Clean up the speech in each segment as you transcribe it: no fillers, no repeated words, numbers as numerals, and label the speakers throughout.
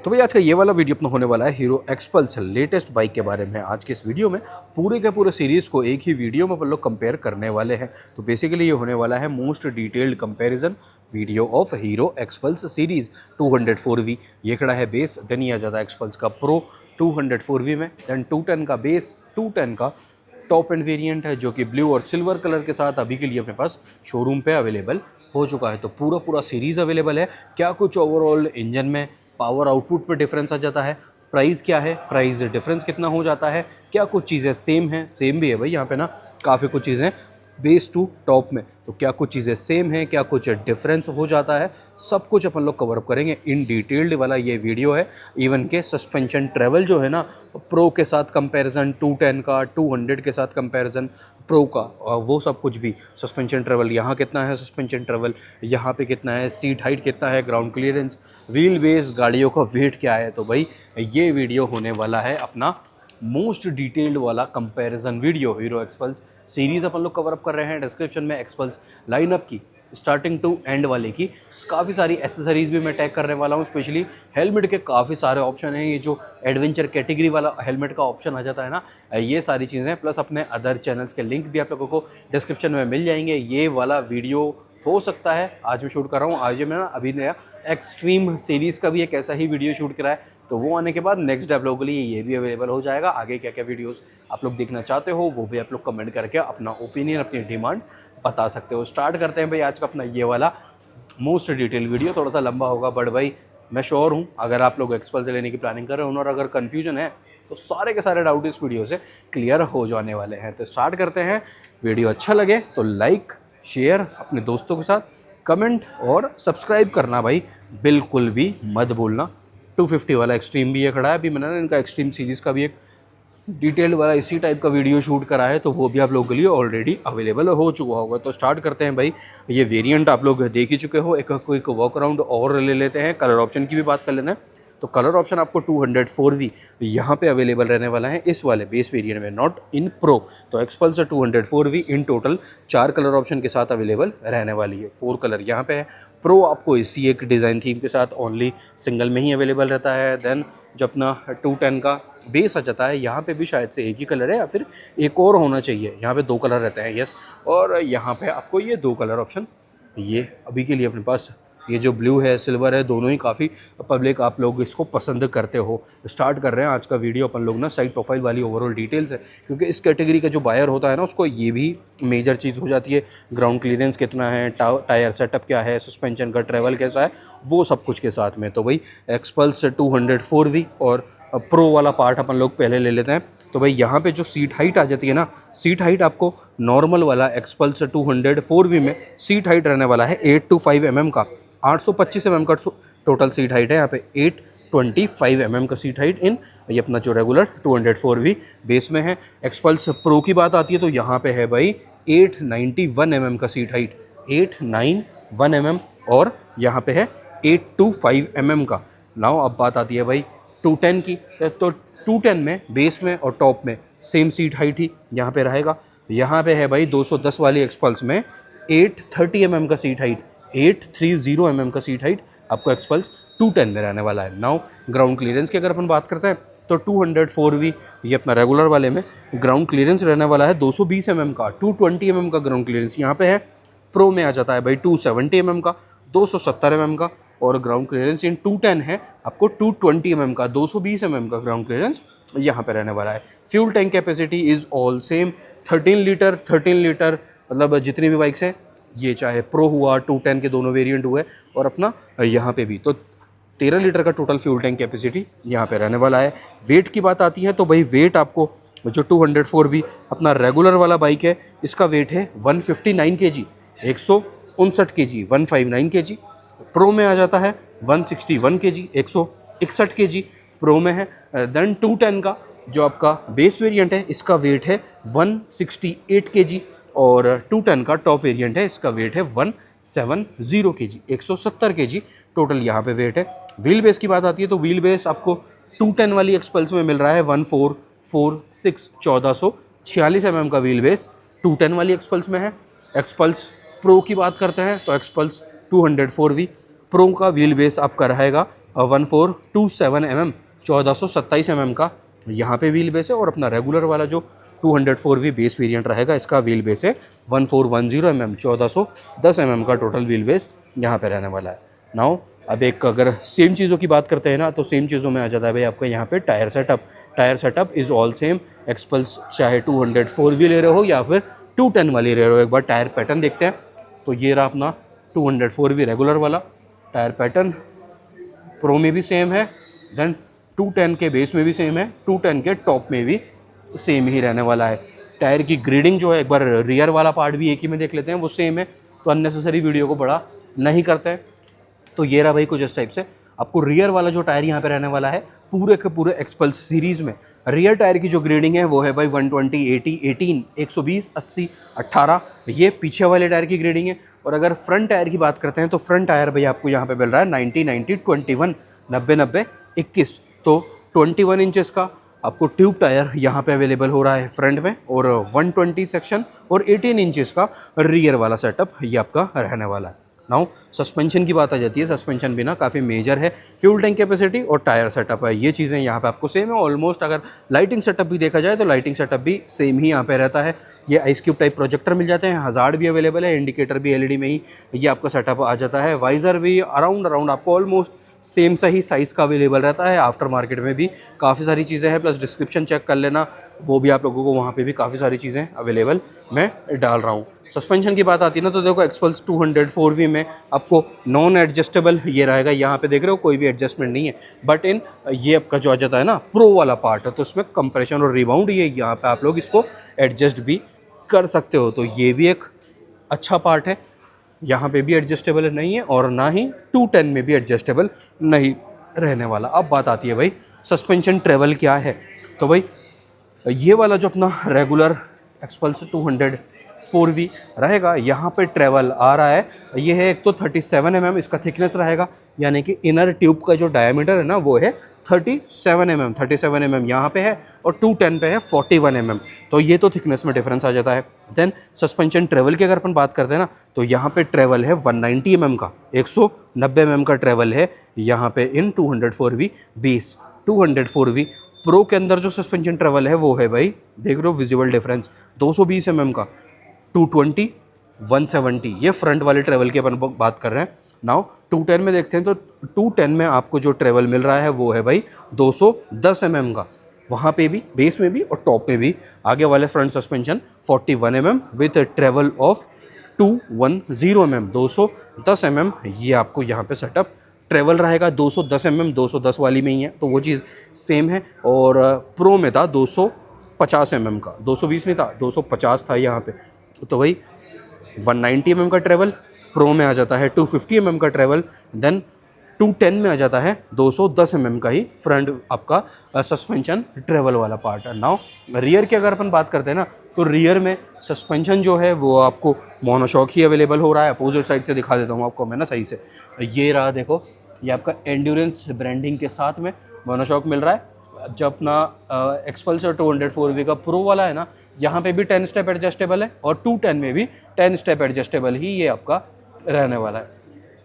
Speaker 1: तो भाई आज का ये वाला वीडियो अपना होने वाला है हीरो एक्सपल्स लेटेस्ट बाइक के बारे में। आज के इस वीडियो में पूरे के पूरे सीरीज़ को एक ही वीडियो में अपन लोग कंपेयर करने वाले हैं। तो बेसिकली ये होने वाला है most detailed comparison video of hero Xpulse series 204V। ये खड़ा है बेस, देन ये आ जाता है एक्सपल्स का प्रो 204V में, देन 210 का बेस, 210 का टॉप एंड वेरिएंट है जो कि ब्लू और सिल्वर कलर के साथ अभी के लिए अपने पास शोरूम पे अवेलेबल हो चुका है। तो पूरा सीरीज़ अवेलेबल है। क्या कुछ ओवरऑल इंजन में पावर आउटपुट पे डिफरेंस आ जाता है, प्राइस क्या है, प्राइस डिफरेंस कितना हो जाता है, क्या कुछ चीज़ें सेम हैं, सेम भी है भाई यहाँ पे ना, काफ़ी कुछ चीज़ें बेस टू टॉप में, तो क्या कुछ चीज़ें सेम हैं, क्या कुछ डिफरेंस हो जाता है, सब कुछ अपन लोग कवर अप करेंगे। इन डिटेल्ड वाला ये वीडियो है। इवन के सस्पेंशन ट्रेवल जो है ना, प्रो के साथ कंपैरिजन, 210 का 200 के साथ कंपैरिजन प्रो का, वो सब कुछ भी, सस्पेंशन ट्रेवल यहाँ कितना है, सस्पेंशन ट्रेवल यहाँ पे कितना है, सीट हाइट कितना है, ग्राउंड क्लियरेंस, व्हील बेस, गाड़ियों का वेट क्या है। तो भाई ये वीडियो होने वाला है अपना मोस्ट डिटेल्ड वाला comparison video Hero Xpulse series अपन लोग कवर अप कर रहे हैं। डिस्क्रिप्शन में एक्सपल्स लाइनअप की स्टार्टिंग टू एंड वाले की काफ़ी सारी एसेसरीज़ भी मैं टैग करने वाला हूँ। स्पेशली हेलमेट के काफ़ी सारे ऑप्शन हैं। ये जो एडवेंचर कैटेगरी वाला हेलमेट का ऑप्शन आ जाता है ना, ये सारी चीज़ें, प्लस अपने अदर चैनल्स के लिंक भी आप लोगों को डिस्क्रिप्शन में मिल जाएंगे। ये वाला वीडियो हो सकता है आज मैं शूट कर रहा हूँ, आज मैं ना अभी नया एक्सट्रीम सीरीज़ का भी एक ऐसा ही वीडियो शूट करा है, तो वो आने के बाद नेक्स्ट डे आप लोगों के लिए ये भी अवेलेबल हो जाएगा। आगे क्या क्या वीडियोस आप लोग देखना चाहते हो वो भी आप लोग कमेंट करके अपना ओपिनियन, अपनी डिमांड बता सकते हो। स्टार्ट करते हैं भाई आज का अपना ये वाला मोस्ट डिटेल वीडियो। थोड़ा सा लंबा होगा बट भाई मैं श्योर हूँ अगर आप लोग एक्सपल्स लेने की प्लानिंग कर रहे हो और अगर कन्फ्यूजन है तो सारे के सारे डाउट इस वीडियो से क्लियर हो जाने वाले हैं। तो स्टार्ट करते हैं। वीडियो अच्छा लगे तो लाइक, शेयर, अपने दोस्तों के साथ कमेंट और सब्सक्राइब करना भाई बिल्कुल भी मत भूलना। 250 वाला एक्सट्रीम भी ये खड़ा है। अभी मैंने ना इनका एक्सट्रीम सीरीज़ का भी एक डिटेल वाला इसी टाइप का वीडियो शूट करा है, तो वो भी आप लोगों के लिए ऑलरेडी अवेलेबल हो चुका होगा। तो स्टार्ट करते हैं भाई। ये वेरिएंट आप लोग देख ही चुके हो। एक क्विक वॉक अराउंड और ले लेते हैं। कलर ऑप्शन की भी बात कर लेना है तो कलर ऑप्शन आपको 204V यहाँ पे अवेलेबल रहने वाला है इस वाले बेस वेरिएंट में, नॉट इन प्रो। तो XPulse 204V in total 4 colour option के साथ अवेलेबल रहने वाली है। 4 कलर यहाँ पे है। प्रो आपको इसी एक डिज़ाइन थीम के साथ ओनली सिंगल में ही अवेलेबल रहता है। देन जो अपना 210 का बेस आ जाता है, यहाँ पे भी शायद से एक ही कलर है या फिर एक और होना चाहिए। यहाँ पे 2 कलर रहते हैं, यस। और यहाँ पे आपको ये 2 कलर ऑप्शन ये अभी के लिए अपने पास, ये जो ब्लू है, सिल्वर है, दोनों ही काफ़ी पब्लिक आप लोग इसको पसंद करते हो। स्टार्ट कर रहे हैं आज का वीडियो अपन लोग ना साइड प्रोफाइल वाली ओवरऑल डिटेल्स है, क्योंकि इस कैटेगरी का जो बायर होता है ना उसको ये भी मेजर चीज़ हो जाती है। ग्राउंड क्लियरेंस कितना है, टायर सेटअप क्या है, सस्पेंशन का ट्रैवल कैसा है, वो सब कुछ के साथ में। तो भाई एक्सपल्स 204V और प्रो वाला पार्ट अपन लोग पहले ले लेते हैं। तो भाई यहाँ पे जो सीट हाइट आ जाती है ना, सीट हाइट आपको नॉर्मल वाला एक्सपल्स 204V में सीट हाइट रहने वाला है 8 to 5 mm का। 825 mm का टोटल सीट हाइट है यहाँ पे, 825 mm का सीट हाइट इन ये अपना जो रेगुलर 204V बेस में है। एक्सपल्स प्रो की बात आती है तो यहाँ पे है भाई 891 mm का सीट हाइट, 891 mm, और यहाँ पे है 825 mm का। नाउ अब बात आती है भाई 210 की, तो 210 में बेस में और टॉप में सेम सीट हाइट ही यहाँ पे रहेगा। यहाँ पे है भाई 210 वाली एक्सपल्स में 830 mm का सीट हाइट, 830 mm का सीट हाइट आपको एक्सपल्स 210 में रहने वाला है। नाउ ग्राउंड क्लियरेंस की अगर अपन बात करते हैं तो 204V ये अपना रेगुलर वाले में ग्राउंड क्लियरेंस रहने वाला है 220 mm का, 220 mm का ग्राउंड क्लियरेंस यहाँ पे है। प्रो में आ जाता है भाई 270 mm का, 270 mm का, और ग्राउंड क्लियरेंस इन 210 है आपको 220 mm का, 220 mm का ग्राउंड क्लियरेंस यहाँ पे रहने वाला है। Fuel tank capacity is all same 13 litre, मतलब जितनी भी बाइक्स हैं, ये चाहे प्रो हुआ, 210 के दोनों वेरिएंट हुए और अपना यहाँ पे भी, तो 13 लीटर का टोटल फ्यूल टैंक कैपेसिटी यहाँ पे रहने वाला है। वेट की बात आती है तो भाई वेट आपको जो 204V अपना रेगुलर वाला बाइक है इसका वेट है 159 kg, 159 kg, 159 kg। प्रो में आ जाता है 161 kg, 161 kg प्रो में है। देन 210 का जो आपका बेस वेरिएंट है इसका वेट है 168 kg, और 210 का टॉप वेरिएंट है इसका वेट है 170 kg, 170 kg टोटल यहाँ पे वेट है। व्हील बेस की बात आती है तो व्हील बेस आपको 210 वाली एक्सपल्स में मिल रहा है 1446, 1446 mm का व्हील बेस 210 वाली एक्सपल्स में है। एक्सपल्स प्रो की बात करते हैं तो एक्सपल्स 204V प्रो का व्हील बेस आपका रहेगा 1427 mm 1427 mm का यहाँ पे व्हील बेस है। और अपना रेगुलर वाला जो 204V बेस वेरिएंट रहेगा, इसका व्हील बेस है 1410 mm 1410 mm का टोटल व्हील बेस यहाँ पे रहने वाला है। नाउ अब एक अगर सेम चीज़ों की बात करते हैं ना, तो सेम चीज़ों में आ जाता है भाई आपका यहाँ पे tyre setup. Tyre setup is all same. XPulse चाहे 204V ले रहे हो या फिर 210 वाली ले रहे हो, एक बार टायर पैटर्न देखते हैं। तो ये रहा अपना 204V रेगुलर वाला टायर पैटर्न। प्रो में भी सेम है, देन 210 के बेस में भी सेम है, 210 के टॉप में भी सेम ही रहने वाला है। टायर की ग्रेडिंग जो है, एक बार रियर वाला पार्ट भी एक ही में देख लेते हैं, वो सेम है, तो अननेसेसरी वीडियो को बड़ा नहीं करते हैं। तो ये रहा भाई कुछ इस टाइप से। आपको रियर वाला जो टायर यहाँ पे रहने वाला है, पूरे के पूरे एक्सपल्स सीरीज़ में रियर टायर की जो ग्रेडिंग है वो है भाई 120, 80, 18, 120, 80, 18, ये पीछे वाले टायर की ग्रेडिंग है। और अगर फ्रंट टायर की बात करते हैं तो फ्रंट टायर भाई आपको यहाँ पे मिल रहा है 90, 90, 21, 90, 90, 21। तो 21 इंचेस का आपको ट्यूब टायर यहाँ पे अवेलेबल हो रहा है फ्रंट में, और 120 सेक्शन और 18 इंचेस का रियर वाला सेटअप ये आपका रहने वाला है। नाउ सस्पेंशन की बात आ जाती है। सस्पेंशन भी ना काफ़ी मेजर है। फ्यूल टैंक कैपेसिटी और टायर सेटअप है, ये चीज़ें यहाँ पे आपको सेम है ऑलमोस्ट। अगर लाइटिंग सेटअप भी देखा जाए तो लाइटिंग सेटअप भी सेम ही यहाँ पे रहता है। ये आइस क्यूब टाइप प्रोजेक्टर मिल जाते हैं, हज़ार्ड भी अवेलेबल है, इंडिकेटर भी एलईडी में ही ये आपका सेटअप आ जाता है। वाइज़र भी अराउंड आपको ऑलमोस्ट सेम सही साइज़ का अवेलेबल रहता है। आफ्टर मार्केट में भी काफ़ी सारी चीज़ें हैं, प्लस डिस्क्रिप्शन चेक कर लेना, वो भी आप लोगों को वहाँ पे भी काफ़ी सारी चीज़ें अवेलेबल मैं डाल रहा हूँ। सस्पेंशन की बात आती है ना, तो देखो एक्सपल्स 204V में आपको नॉन एडजस्टेबल ये रहेगा। यहाँ पे देख रहे हो कोई भी एडजस्टमेंट नहीं है, बट इन ये आपका जो आ जाता है ना प्रो वाला पार्ट है, तो इसमें कंप्रेशन और रिबाउंड ये यहाँ पे आप लोग इसको एडजस्ट भी कर सकते हो। तो ये भी एक अच्छा पार्ट है। यहाँ पे भी एडजस्टेबल नहीं है और ना ही 210 में भी एडजस्टेबल नहीं रहने वाला। अब बात आती है भाई सस्पेंशन ट्रेवल क्या है। तो भाई ये वाला जो अपना रेगुलर एक्सपल्स 204V रहेगा, यहाँ पे ट्रेवल आ रहा है, ये है एक तो 37 mm इसका थिकनेस रहेगा, यानी कि इनर ट्यूब का जो डायमीटर है ना वो है 37 mm यहाँ पे है, और 210 पे है 41 mm। तो ये तो थिकनेस में डिफरेंस आ जाता है। देन सस्पेंशन ट्रेवल की अगर अपन बात करते हैं ना, तो यहाँ पे ट्रेवल है 190 mm का, 190 mm का ट्रेवल है यहाँ पे इन 204V बेस। 204V प्रो के अंदर जो सस्पेंशन ट्रेवल है वो है भाई, देख रहे हो विजुअल डिफरेंस, 220 mm का, 220, 170, ये फ्रंट वाले ट्रेवल की अपन बात कर रहे हैं। नाउ 210 में देखते हैं, तो 210 में आपको जो ट्रेवल मिल रहा है वो है भाई 210 mm का, वहाँ पे भी बेस में भी और टॉप में भी। आगे वाले front suspension 41 mm with travel of 210 mm, 210 mm ये आपको यहाँ पे सेटअप ट्रेवल रहेगा। 210 mm 210 वाली में ही है, तो वो चीज़ सेम है। और प्रो में था 250 mm का, 220 नहीं था, 250 था यहाँ पे। तो भाई 190 mm का ट्रेवल, प्रो में आ जाता है 250 mm का ट्रेवल, देन 210 में आ जाता है 210 mm का ही फ्रंट आपका सस्पेंशन ट्रेवल वाला पार्ट है। नाउ रियर की अगर अपन बात करते हैं ना, तो रियर में सस्पेंशन जो है वो आपको मोनोशॉक ही अवेलेबल हो रहा है। अपोजिट साइड से दिखा देता हूँ आपको मैं ना सही से। ये रहा देखो, ये आपका एंड्योरेंस ब्रांडिंग के साथ में मोनोशॉक मिल रहा है। जब अपना एक्सपल्सर 204V का प्रो वाला है ना, यहाँ पे भी 10 स्टेप एडजस्टेबल है, और 210 में भी 10 स्टेप एडजस्टेबल ही ये आपका रहने वाला है।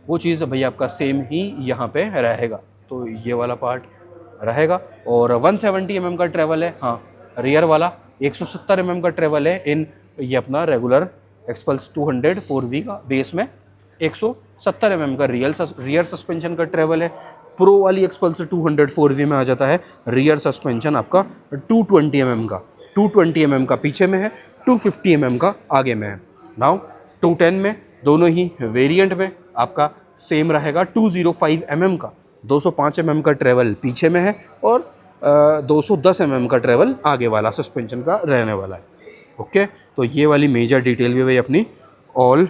Speaker 1: वो चीज़ भैया आपका सेम ही यहाँ पे रहेगा, तो ये वाला पार्ट रहेगा। और 170 mm का ट्रेवल है, हाँ रियर वाला 170 mm का ट्रेवल है इन ये अपना रेगुलर एक्सपल्स 204V का बेस में। 170 mm का रियर सस्पेंशन का ट्रेवल है। प्रो वाली एक्सपल्स 204V में आ जाता है रियर सस्पेंशन आपका 220 mm का, 220 mm का पीछे में है, 250 mm का आगे में है। नाउ 210 में दोनों ही वेरिएंट में आपका सेम रहेगा। 205 mm का 205 mm का ट्रेवल पीछे में है, और 210 mm का ट्रेवल आगे वाला सस्पेंशन का रहने वाला है। ओके, तो ये वाली मेजर डिटेल भी भाई अपनी ऑल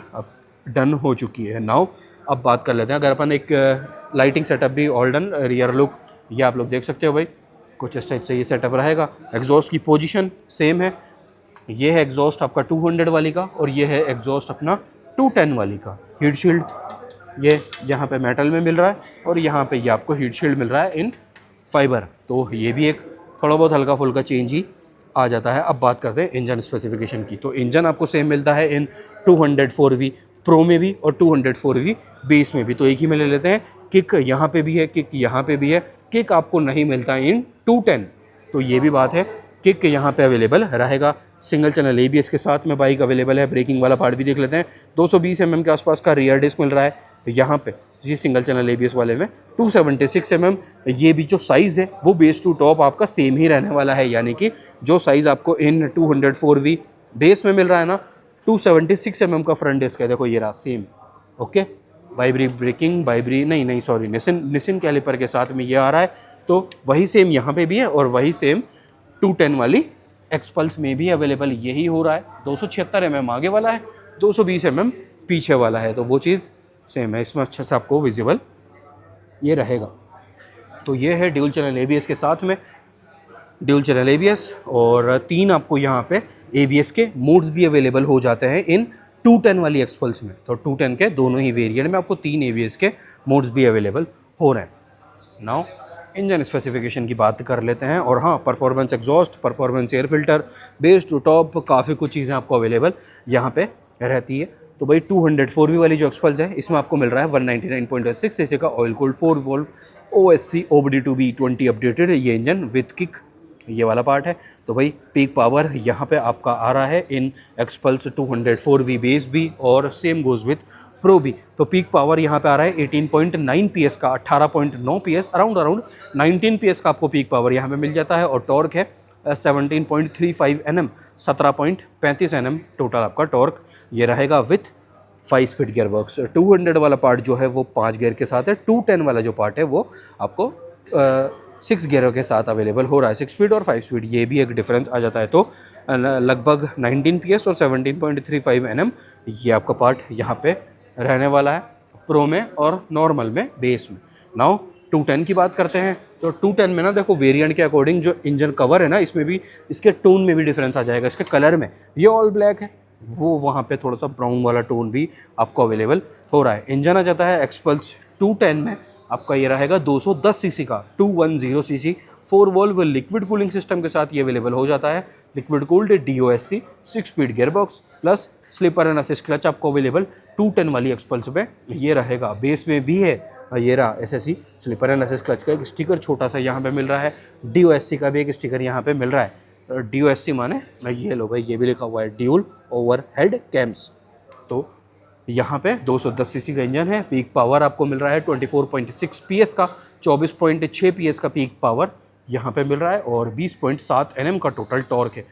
Speaker 1: डन हो चुकी है। नाउ अब बात कर लेते हैं, अगर अपन एक लाइटिंग सेटअप भी ऑल डन, रियर लुक ये आप लोग देख सकते हो भाई, कुछ इस टाइप से ये सेटअप रहेगा। एग्जॉस्ट की पोजीशन सेम है, ये है एग्जॉस्ट आपका 200 वाली का, और ये है एग्जॉस्ट अपना 210 वाली का। हीट शील्ड ये यहाँ पे मेटल में मिल रहा है, और यहाँ पे ये आपको हीट शील्ड मिल रहा है इन फाइबर, तो ये भी एक थोड़ा बहुत हल्का फुल्का चेंज ही आ जाता है। अब बात करते हैं इंजन स्पेसिफिकेशन की, तो इंजन आपको सेम मिलता है इन 204V प्रो में भी और 204V बेस में भी। तो एक ही में ले लेते हैं। किक यहाँ पे भी है, किक यहाँ पे भी है, किक आपको नहीं मिलता इन 210, तो ये भी बात है, किक यहाँ पे अवेलेबल रहेगा। सिंगल चैनल ABS के साथ में बाइक अवेलेबल है। ब्रेकिंग वाला पार्ट भी देख लेते हैं। 220 mm के आसपास का रियर डिस्क मिल रहा है यहाँ पे जी सिंगल चैनल ABS वाले में। 276 mm ये भी जो साइज़ है वो बेस टू टॉप आपका सेम ही रहने वाला है, यानी कि जो साइज़ आपको इन 204V बेस में मिल रहा है ना, 276 mm का फ्रंट डिस्क है, देखो ये रहा same. Okay, ByBre braking, sorry Nissin caliper के साथ में ये आ रहा है, तो वही सेम यहाँ पे भी है और वही सेम 210 वाली एक्सपल्स में भी अवेलेबल यही हो रहा है। 276 mm आगे वाला है, 220 mm पीछे वाला है, तो वो चीज़ सेम है। इसमें अच्छा से आपको विजिबल ये रहेगा। तो ये है ड्यूल चैनल ABS के साथ में ड्यूल चैनल ABS, और 3 आपको यहाँ पे ABS के मोड्स भी अवेलेबल हो जाते हैं इन 210 वाली एक्सपल्स में। तो 210 के दोनों ही वेरिएंट में आपको 3 ABS के मोड्स भी अवेलेबल हो रहे हैं। नाउ इंजन स्पेसिफिकेशन की बात कर लेते हैं। और हाँ, performance exhaust, performance air filter, base to top, काफ़ी कुछ चीज़ें आपको अवेलेबल यहाँ पे रहती है। तो भाई 204V वाली जो एक्सपल्स है इसमें आपको मिल रहा है 199.6 cc का oil cooled 4 volt OSC OBD2B 20 updated ये इंजन विथ किक, ये वाला पार्ट है। तो भाई पीक पावर यहाँ पे आपका आ रहा है इन एक्सपल्स 204V बेस भी और सेम गोज विथ प्रो भी। तो पीक पावर यहाँ पे आ रहा है 18.9 PS का, 18.9 PS, अराउंड 19 PS का आपको पीक पावर यहाँ पे मिल जाता है। और टॉर्क है 17.35 Nm, 17.35 Nm टोटल आपका टॉर्क ये रहेगा विथ 5 स्पीड गियर बॉक्स। 200 वाला पार्ट जो है वो 5 गियर के साथ है, 210 वाला जो पार्ट है वो आपको 6 गियरों के साथ अवेलेबल हो रहा है, 6 स्पीड और 5 स्पीड, ये भी एक डिफरेंस आ जाता है। तो लगभग 19 PS और 17.35 Nm ये आपका पार्ट यहाँ पे रहने वाला है प्रो में और नॉर्मल में बेस में। नाउ 210 की बात करते हैं। तो 210 में ना देखो वेरिएंट के अकॉर्डिंग जो इंजन कवर है ना, इसमें भी इसके टोन में भी डिफरेंस आ जाएगा। इसके कलर में ये ऑल ब्लैक है, वो वहाँ पे थोड़ा सा ब्राउन वाला टोन भी आपको अवेलेबल हो रहा है। इंजन आ जाता है एक्सपल्स 210 में आपका ये रहेगा 210 सीसी का, 210 CC 4 valve liquid cooling system के साथ ये अवेलेबल हो जाता है। Liquid cooled DOSC 6 speed gear box plus sleeper and assist clutch आपको अवेलेबल 210 वाली एक्सपल्स पे ये रहेगा। बेस में भी है ये रहा SSC slipper and assist clutch का एक स्टिकर छोटा सा यहाँ पे मिल रहा है। DOSC का भी एक स्टिकर यहाँ पे मिल रहा है। DOSC माने ये लो भाई, ये भी लिखा हुआ है ड्यूल ओवर हेड कैम्स। तो यहाँ पे 210 सीसी का इंजन है। पीक पावर आपको मिल रहा है 24.6 PS का, 24.6 PS का पीक पावर यहाँ पे मिल रहा है और 20.7 Nm का टोटल टॉर्क है,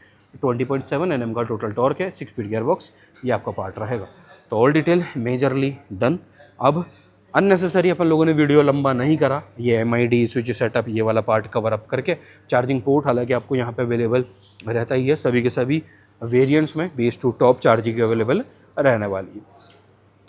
Speaker 1: 20.7 Nm का टोटल टॉर्क है। 6 स्पीड गियर बॉक्स ये आपका पार्ट रहेगा। तो ऑल डिटेल मेजरली डन। अब अननेसेसरी अपन लोगों ने वीडियो लंबा नहीं करा, ये MID स्विच सेटअप ये वाला पार्ट कवर अप करके। चार्जिंग पोर्ट हालांकि आपको यहाँ पे अवेलेबल रहता ही है, सभी के सभी वेरिएंट्स में base to top charging available रहने वाली है।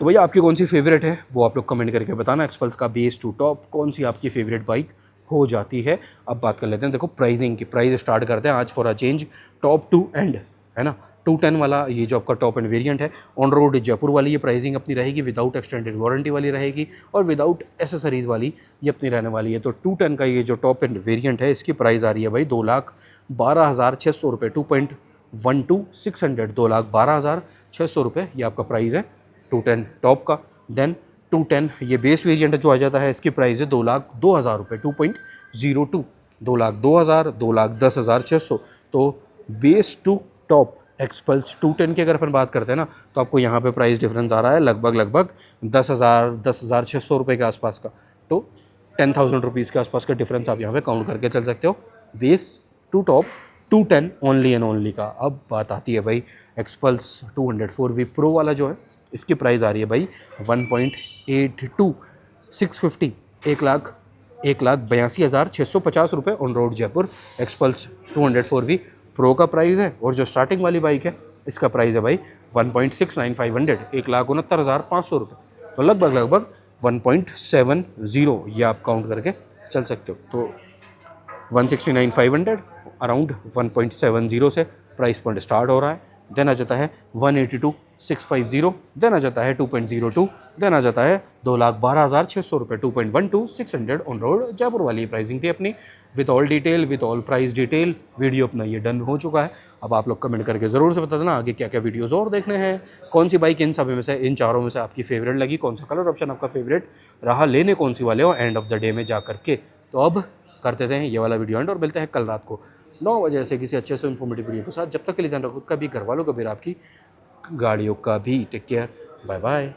Speaker 1: तो भैया आपकी कौन सी फेवरेट है वो आप लोग कमेंट करके बताना। एक्सपल्स का बेस टू टॉप कौन सी आपकी फेवरेट बाइक हो जाती है। अब बात कर लेते हैं देखो प्राइसिंग की। प्राइस स्टार्ट करते हैं आज for a change top to end, है ना। 210 वाला ये जो आपका टॉप एंड वेरिएंट है, ऑन रोड जयपुर वाली ये प्राइसिंग अपनी रहेगी, विदाउट एक्सटेंडेड वारंटी वाली रहेगी और विदाउट एसेसरीज़ वाली ये अपनी रहने वाली है। तो 210 का ये जो टॉप एंड वेरिएंट है इसकी प्राइस आ रही है भाई 2,12,600 रुपये, 2.12,600, 2,12,600 रुपये ये आपका प्राइस है 210 टॉप का। देन 210 ये बेस वेरिएंट जो आ जाता है इसकी प्राइस है 2,02,000 रुपये, 2.02, 2,02,000, 2,10,600। तो बेस टू टॉप एक्सपल्स 210 की अगर अपन बात करते हैं ना, तो आपको यहाँ पे प्राइस डिफरेंस आ रहा है लगभग 10,600 रुपये के आसपास का। तो 10,000 रुपीज़ के आसपास का डिफरेंस आप यहाँ पे काउंट करके चल सकते हो base to top 210 only and only का। अब बात आती है भाई एक्सपल्स 204V प्रो वाला जो है, इसकी प्राइस आ रही है भाई 1.82 650, 1,82,650 रुपये on road Jaipur. XPulse 204V pro का प्राइस है और जो स्टार्टिंग वाली बाइक है इसका प्राइस है भाई 1.69500, 1,69,500 रुपये। तो लगभग 1.70 ये आप काउंट करके चल सकते हो। तो 169,500 अराउंड 1.70 से प्राइस पॉइंट स्टार्ट हो रहा है। देन आ जाता है 182,650, देन आ जाता है 2.02, देन आ जाता है 2,12,600 रुपये, 2.12, 600 ऑन रोड जयपुर वाली प्राइसिंग थी अपनी, with all detail, with all price detail. Video अपना ये डन हो चुका है। अब आप लोग कमेंट करके ज़रूर से बता देना आगे क्या क्या वीडियोस और देखने हैं, कौन सी बाइक इन सब में से, इन चारों में से आपकी फेवरेट लगी, कौन सा कलर ऑप्शन आपका फेवरेट रहा, लेने कौन सी वाले हो एंड ऑफ द डे में जा करके। तो अब करते थे ये वाला वीडियो एंड और मिलते हैं कल रात को 9 बजे ऐसे किसी अच्छे से इन्फॉर्मेटिव वीडियो के साथ। जब तक के लिए ध्यान रखो, खुद का भी, घर वालों का भी, आपकी गाड़ियों का भी। Take care, bye bye.